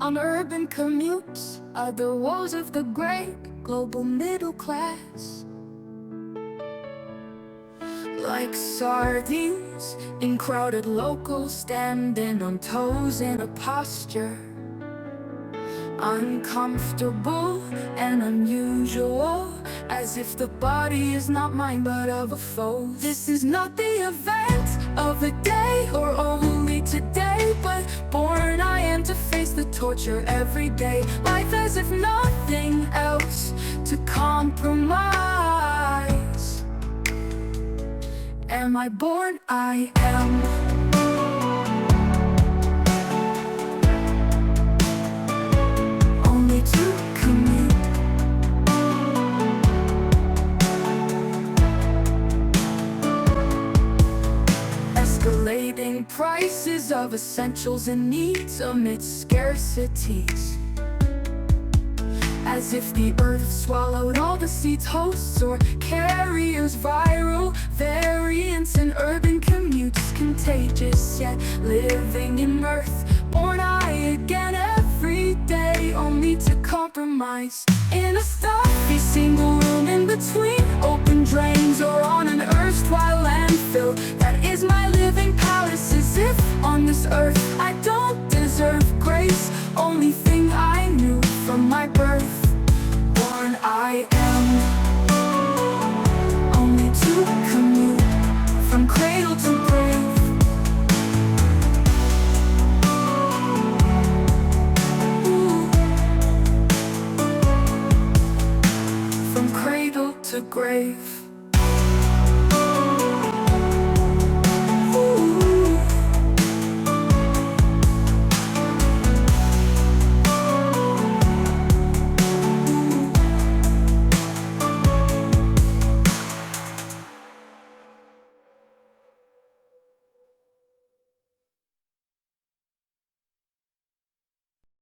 On urban commutes are the woes of the great global middle class. Like sardines in crowded locals, standing on toes in a posture uncomfortable and unusual, as if the body is not mine but of a foe. This is not the event of the day or only today, but born I am to face the torture every day. Life as if nothing else to compromise. Am I born? I am. Only to commute. Escalating prices of essentials and needs amidst scarcities, as if the earth swallowed all the seeds, hosts or carriers. Viral variants in urban commutes, contagious yet living in mirth. Born I again every day, only to compromise. In a stuffy single room in between open drains, or on an erstwhile landfill that is my living palace. As if on this earth I don't